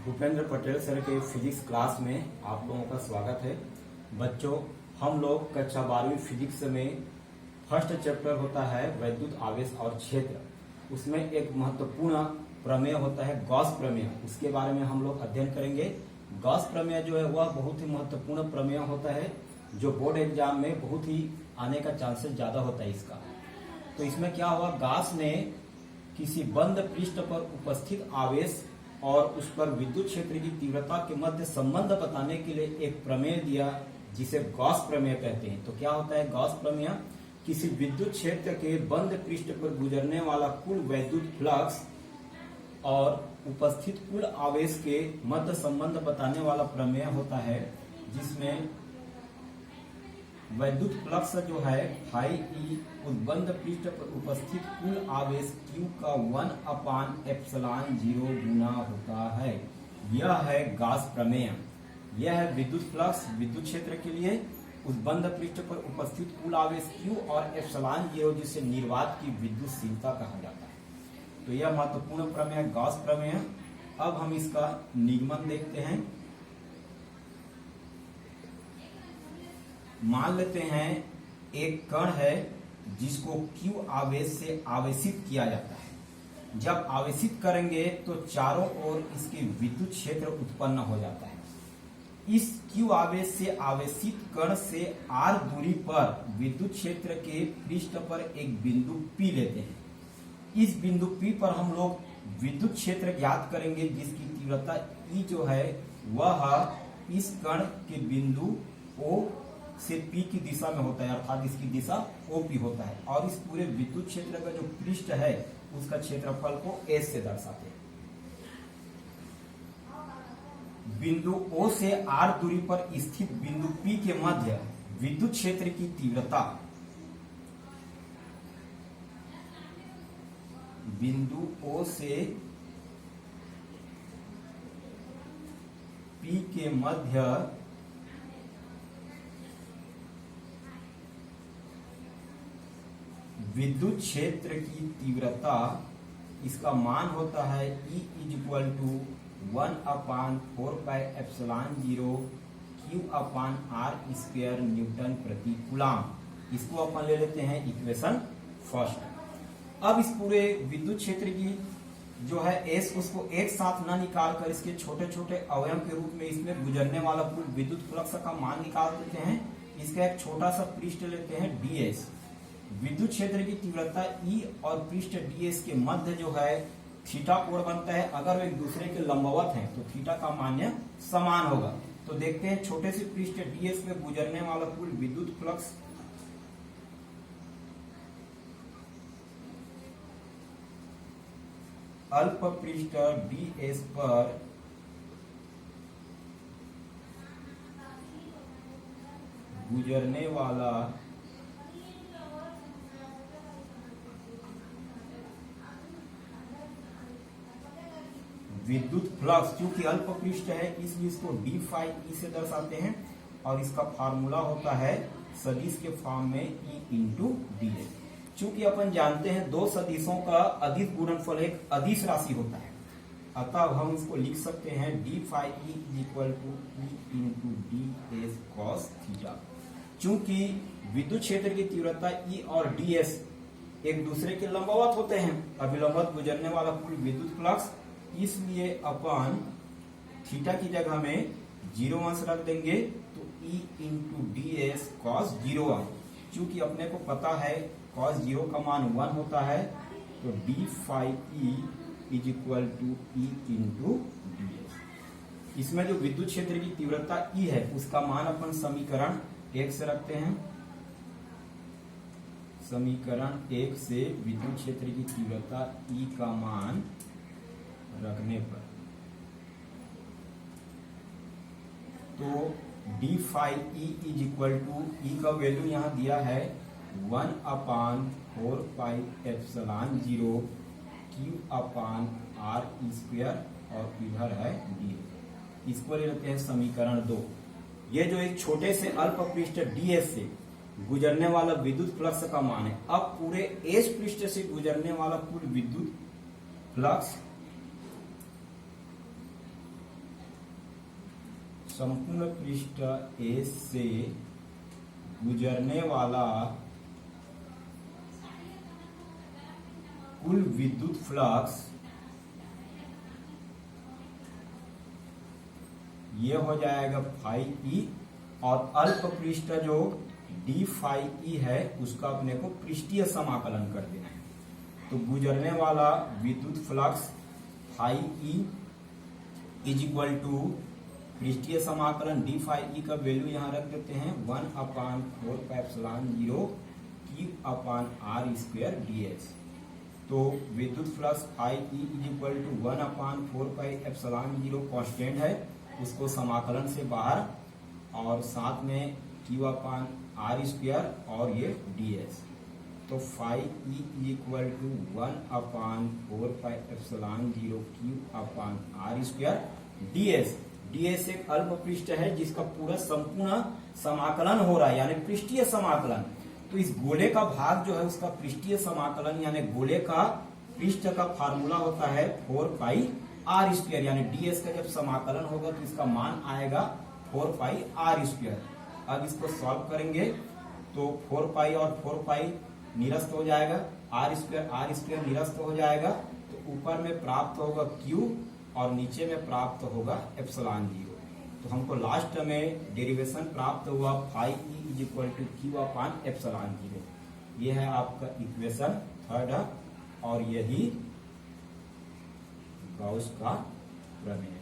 Bhupendra Patel sir के physics class में आप लोगों का स्वागत है। बच्चों, हम लोग कक्षा 12वीं फिजिक्स में फर्स्ट चैप्टर होता है वैद्युत आवेश और क्षेत्र। उसमें एक महत्वपूर्ण प्रमेय होता है गॉस प्रमेय। उसके बारे में हम लोग अध्ययन करेंगे। गॉस प्रमेय जो है वह बहुत ही महत्वपूर्ण प्रमेय होता है, जो बोर्ड एग्जाम में बहुत ही आने का चांसेस ज्यादा होता है इसका। तो इसमें क्या हुआ, गॉस ने किसी बंद पृष्ठ पर उपस्थित आवेश और उस पर विद्युत क्षेत्र की तीव्रता के मध्य संबंध बताने के लिए एक प्रमेय दिया, जिसे गॉस प्रमेय कहते हैं। तो क्या होता है गॉस प्रमेय? किसी विद्युत क्षेत्र के बंद पृष्ठ पर गुजरने वाला कुल वैद्युत फ्लक्स और उपस्थित कुल आवेश के मध्य संबंध बताने वाला प्रमेय होता है, जिसमें वैद्युत फ्लक्स जो है फाई ई उस बंद पृष्ठ पर उपस्थित कुल आवेश Q का 1/ε0 गुना होता है। यह है गॉस प्रमेय। यह है विद्युत फ्लक्स विद्युत क्षेत्र के लिए उस बंद पृष्ठ पर उपस्थित कुल आवेश Q और ε0, जिसे निर्वात की विद्युतशीलता कहा जाता है। तो यह महत्वपूर्ण प्रमेय गॉस प्रमेय। अब हम इसका निगमन देखते हैं। मान लेते हैं एक कण है जिसको Q आवेश से आवेशित किया जाता है। जब आवेशित करेंगे तो चारों ओर इसके विद्युत क्षेत्र उत्पन्न हो जाता है। इस Q आवेश से आवेशित कण से r दूरी पर विद्युत क्षेत्र के पृष्ठ पर एक बिंदु P लेते हैं। इस बिंदु P पर हम लोग विद्युत क्षेत्र ज्ञात करेंगे, जिसकी तीव्रता E जो है वह इस कण के बिंदु O से P की दिशा में होता है, अर्थात इसकी दिशा OP होता है। और इस पूरे विद्युत क्षेत्र का जो पृष्ठ है उसका क्षेत्रफल को S से दर्शाते हैं। बिंदु O से R दूरी पर स्थित बिंदु P के मध्य विद्युत क्षेत्र की तीव्रता बिंदु O से P के मध्य विद्युत क्षेत्र की तीव्रता, इसका मान होता है E = 1/4πε0 Q/r² न्यूटन प्रति कूलम। इसको अपन ले लेते हैं इक्वेशन फर्स्ट। अब इस पूरे विद्युत क्षेत्र की जो है S, उसको एक साथ ना निकाल कर इसके छोटे छोटे अवयव के रूप में इसमें गुजरने वाला कुल विद्युत फ्लक्स का मान निकाल देते हैं। इसका एक छोटा सा पृष्ठ लेते हैं ds। विद्युत क्षेत्र की तीव्रता E और पृष्ठ ds के मध्य जो है थीटा कोण बनता है। अगर वे एक दूसरे के लंबवत हैं तो थीटा का मान समान होगा। तो देखते हैं छोटे से पृष्ठ ds में गुजरने वाला कुल विद्युत फ्लक्स अल्प पृष्ठ ds पर गुजरने वाला विद्युत फ्लक्स, क्योंकि अल्प पृष्ठ है इसलिए इसको d फाई E से दर्शाते हैं। और इसका फार्मूला होता है सदिश के फॉर्म में E × ds। चूंकि अपन जानते हैं दो सदिशों का अदिश गुणनफल एक अदिश राशि होता है, अतः हम इसको लिख सकते हैं d phi E = E × ds cos theta. चूंकि विद्युत क्षेत्र की तीव्रता E और ds एक दूसरे के लंबवत होते हैं, अभिलंबवत गुजरने वाला कुल विद्युत फ्लक्स, इसलिए अपन थीटा की जगह में 0 अंश रख देंगे तो E × ds cos 0। चूंकि अपने को पता है cos 0 का मान 1 होता है, तो d phi E = E × ds। इसमें जो विद्युत क्षेत्र की तीव्रता E है उसका मान अपन समीकरण 1 से रखते हैं। समीकरण 1 से विद्युत क्षेत्र की तीव्रता E का मान रखने पर तो d फाई E = E का वैल्यू यहां दिया है 1/4πε0 Q/r² और इधर है d। इसको ले लेते हैं समीकरण 2। ये जो एक छोटे से अल्प पृष्ठ ds से गुजरने वाला विद्युत फ्लक्स का मान है। अब पूरे S पृष्ठ से गुजरने वाला कुल विद्युत फ्लक्स संपूर्ण पृष्ठ ए से गुजरने वाला कुल विद्युत फ्लक्स ये हो जाएगा फाई ई, और अल्प पृष्ठ जो डी फाई ई है उसका अपने को पृष्ठीय समाकलन कर देना है। तो गुजरने वाला विद्युत flux phi E is equal to पृष्ठीय समाकलन डी फाई ई का वैल्यू यहाँ रख देते हैं 1/4πε0 Q/r² dx। तो विद्युत flux phi E is equal to 1/4πε0 constant है, उसको समाकलन से बाहर, और साथ में Q/r² और ये ds। तो phi E is equal to 1/4πε0 Q/r² ds। ds एक अल्प पृष्ठ है जिसका पूरा संपूर्ण समाकलन हो रहा है, यानी पृष्ठीय समाकलन। तो इस गोले का भाग जो है उसका पृष्ठीय समाकलन, यानी गोले का पृष्ठ का फार्मूला होता है 4πr², यानी ds का जब समाकलन होगा तो इसका मान आएगा 4πr²। अब इसको सॉल्व करेंगे तो 4π और 4π निरस्त हो जाएगा, r² निरस्त हो जाएगा, तो ऊपर में प्राप्त होगा q और नीचे में प्राप्त होगा ε0। तो हमको लास्ट में डेरिवेशन प्राप्त हुआ phi E is equal to Q/ε0। ये है आपका इक्वेशन 3rd, और यही गाउस का प्रमेय।